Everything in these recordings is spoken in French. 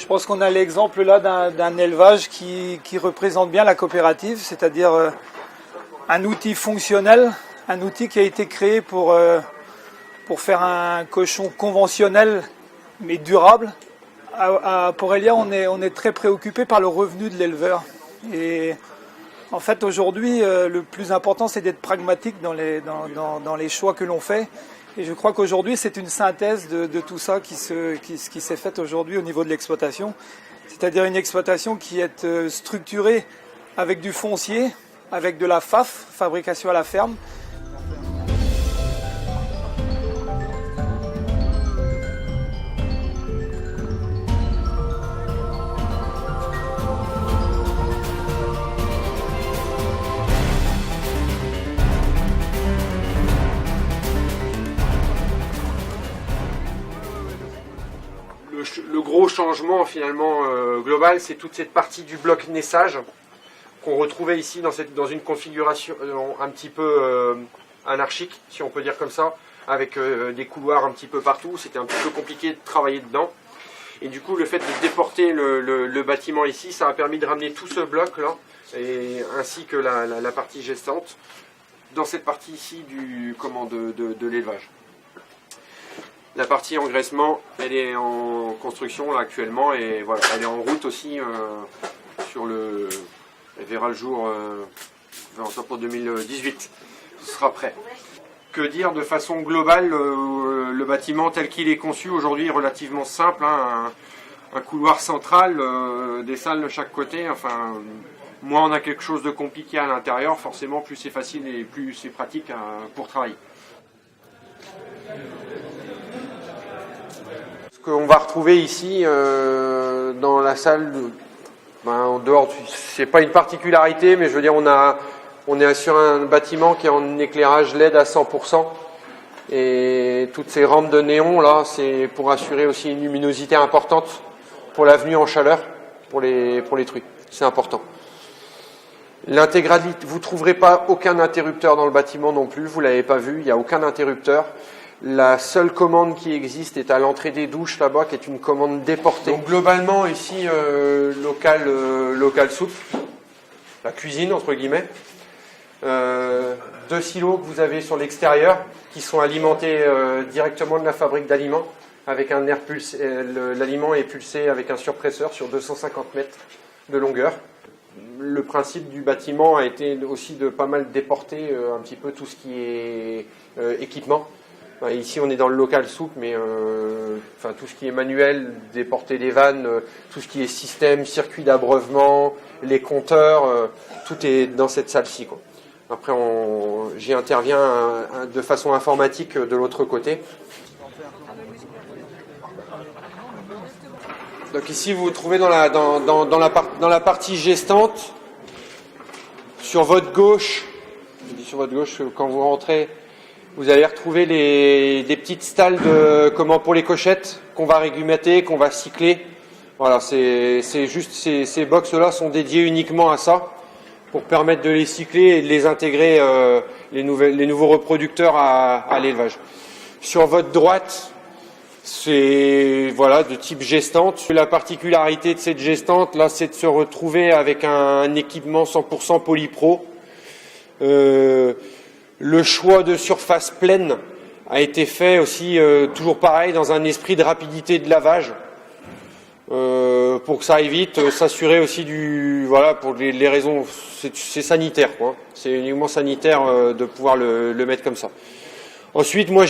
Je pense qu'on a l'exemple là d'un élevage qui représente bien la coopérative, c'est-à-dire un outil fonctionnel, un outil qui a été créé pour faire un cochon conventionnel mais durable. À Porelia, on est très préoccupé par le revenu de l'éleveur. Et en fait, aujourd'hui, le plus important, c'est d'être pragmatique dans les choix que l'on fait. Et je crois qu'aujourd'hui, c'est une synthèse de tout ça qui s'est faite aujourd'hui au niveau de l'exploitation. C'est-à-dire une exploitation qui est structurée avec du foncier, avec de la FAF, fabrication à la ferme. Le gros changement finalement global, c'est toute cette partie du bloc naissage qu'on retrouvait ici dans une configuration un petit peu anarchique, si on peut dire comme ça, avec des couloirs un petit peu partout. C'était un petit peu compliqué de travailler dedans. Et du coup, le fait de déporter le bâtiment ici, ça a permis de ramener tout ce bloc-là, ainsi que la partie gestante, dans cette partie ici de l'élevage. La partie engraissement, elle est en construction là actuellement et voilà, elle est en route aussi elle verra le jour pour 2018. Ce sera prêt. Que dire de façon globale, le bâtiment tel qu'il est conçu aujourd'hui est relativement simple, hein, un couloir central, des salles de chaque côté. Enfin, moins on a quelque chose de compliqué à l'intérieur, forcément plus c'est facile et plus c'est pratique pour travailler. Qu'on va retrouver ici dans la salle, en dehors, c'est pas une particularité, mais je veux dire, on est sur un bâtiment qui est en éclairage LED à 100%, et toutes ces rampes de néon là, c'est pour assurer aussi une luminosité importante pour la venue en chaleur pour les truies. C'est important. L'intégralité, vous trouverez pas aucun interrupteur dans le bâtiment non plus, vous l'avez pas vu, il n'y a aucun interrupteur. La seule commande qui existe est à l'entrée des douches là-bas, qui est une commande déportée. Donc globalement ici, local soupe, la cuisine entre guillemets. 2 silos que vous avez sur l'extérieur, qui sont alimentés directement de la fabrique d'aliments, avec un air pulsé. L'aliment est pulsé avec un surpresseur sur 250 mètres de longueur. Le principe du bâtiment a été aussi de pas mal déporter un petit peu tout ce qui est équipement. Ici, on est dans le local soupe, mais tout ce qui est manuel, déporter des vannes, tout ce qui est système, circuit d'abreuvement, les compteurs, tout est dans cette salle-ci, quoi. Après, j'y interviens de façon informatique de l'autre côté. Donc ici, vous vous trouvez dans la partie gestante. Sur votre gauche, quand vous rentrez, vous allez retrouver des petites stalles pour les cochettes qu'on va régumenter, qu'on va cycler. Voilà, c'est juste ces box-là sont dédiés uniquement à ça, pour permettre de les cycler et de les intégrer les nouveaux reproducteurs à l'élevage. Sur votre droite, c'est de type gestante. La particularité de cette gestante là, c'est de se retrouver avec un équipement 100% polypro. Le choix de surface pleine a été fait aussi, toujours pareil, dans un esprit de rapidité de lavage, pour que ça aille vite, s'assurer aussi pour les raisons, c'est sanitaire, quoi. C'est uniquement sanitaire de pouvoir le mettre comme ça. Ensuite, moi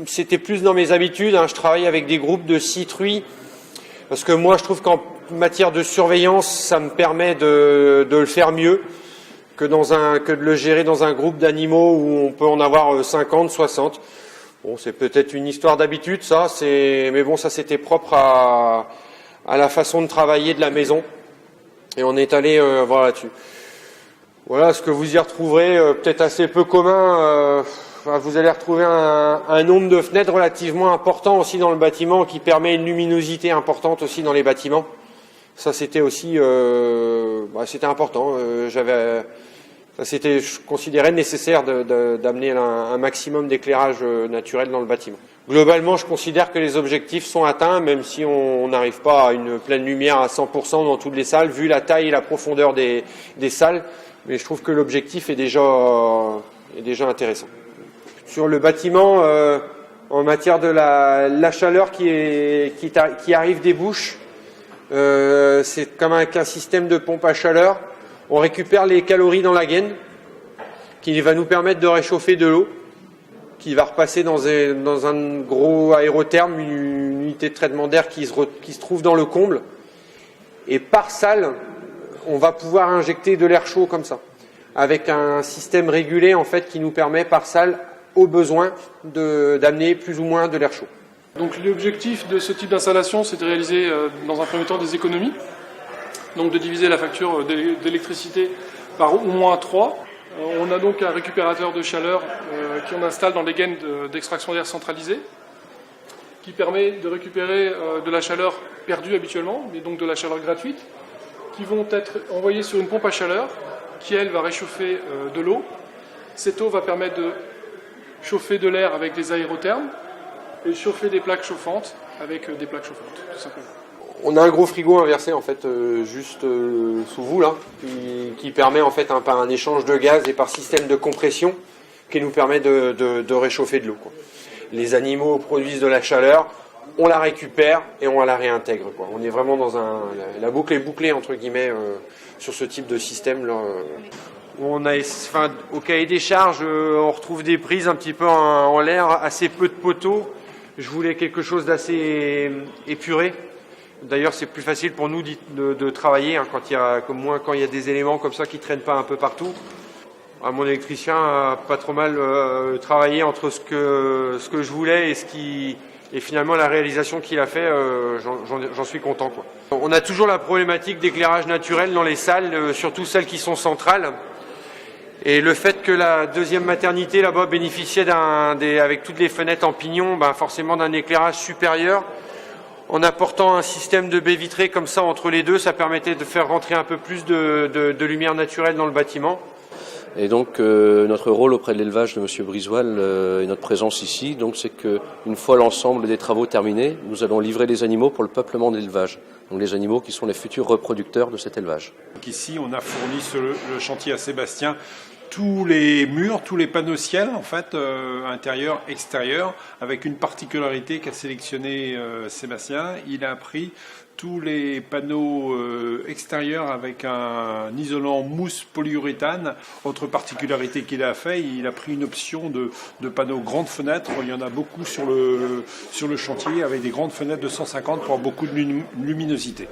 c'était plus dans mes habitudes, hein, je travaille avec des groupes de 6 truies, parce que moi je trouve qu'en matière de surveillance, ça me permet de le faire mieux que de le gérer dans un groupe d'animaux où on peut en avoir 50, 60. Bon, c'est peut-être une histoire d'habitude, ça, mais bon, ça c'était propre à la façon de travailler de la maison. Et on est allé voir là-dessus. Voilà ce que vous y retrouverez, peut-être assez peu commun. Vous allez retrouver un nombre de fenêtres relativement important aussi dans le bâtiment, qui permet une luminosité importante aussi dans les bâtiments. Ça, c'était aussi, c'était important. C'était, je considérais nécessaire d'amener un maximum d'éclairage naturel dans le bâtiment. Globalement, je considère que les objectifs sont atteints, même si on n'arrive pas à une pleine lumière à 100% dans toutes les salles, vu la taille et la profondeur des salles. Mais je trouve que l'objectif est déjà intéressant. Sur le bâtiment, en matière de la chaleur qui arrive des bouches, c'est comme avec un système de pompe à chaleur. On récupère les calories dans la gaine, qui va nous permettre de réchauffer de l'eau, qui va repasser dans un gros aérotherme, une unité de traitement d'air qui se trouve dans le comble. Et par salle, on va pouvoir injecter de l'air chaud comme ça, avec un système régulé en fait qui nous permet par salle, au besoin, d'amener plus ou moins de l'air chaud. Donc l'objectif de ce type d'installation, c'est de réaliser dans un premier temps des économies. Donc de diviser la facture d'électricité par au moins 3. On a donc un récupérateur de chaleur qu'on installe dans les gaines d'extraction d'air centralisée, qui permet de récupérer de la chaleur perdue habituellement, mais donc de la chaleur gratuite, qui vont être envoyées sur une pompe à chaleur, qui elle va réchauffer de l'eau. Cette eau va permettre de chauffer de l'air avec des aérothermes et chauffer des plaques chauffantes avec des plaques chauffantes, tout simplement. On a un gros frigo inversé en fait juste sous vous là, qui permet en fait par un échange de gaz et par système de compression qui nous permet de réchauffer de l'eau. Les animaux produisent de la chaleur, on la récupère et on la réintègre. On est vraiment dans la boucle est bouclée entre guillemets sur ce type de système là. Au cahier des charges, on retrouve des prises un petit peu en l'air, assez peu de poteaux. Je voulais quelque chose d'assez épuré. D'ailleurs, c'est plus facile pour nous de travailler quand il y a des éléments comme ça qui traînent pas un peu partout. Mon électricien a pas trop mal travaillé entre ce que je voulais et finalement la réalisation qu'il a fait. J'en suis content, quoi. On a toujours la problématique d'éclairage naturel dans les salles, surtout celles qui sont centrales. Et le fait que la deuxième maternité là-bas bénéficiait avec toutes les fenêtres en pignon, forcément d'un éclairage supérieur. En apportant un système de baies vitrées comme ça entre les deux, ça permettait de faire rentrer un peu plus de lumière naturelle dans le bâtiment. Et donc notre rôle auprès de l'élevage de M. Brisoil et notre présence ici, donc c'est qu'une fois l'ensemble des travaux terminés, nous allons livrer les animaux pour le peuplement de l'élevage. Donc les animaux qui sont les futurs reproducteurs de cet élevage. Ici, on a fourni sur le chantier à Sébastien tous les murs, tous les panneaux ciel, en fait, intérieur, extérieur, avec une particularité qu'a sélectionné Sébastien. Il a pris tous les panneaux extérieurs avec un isolant mousse polyuréthane. Autre particularité qu'il a fait, il a pris une option de panneaux grandes fenêtres. Il y en a beaucoup sur le chantier avec des grandes fenêtres de 150 pour avoir beaucoup de luminosité.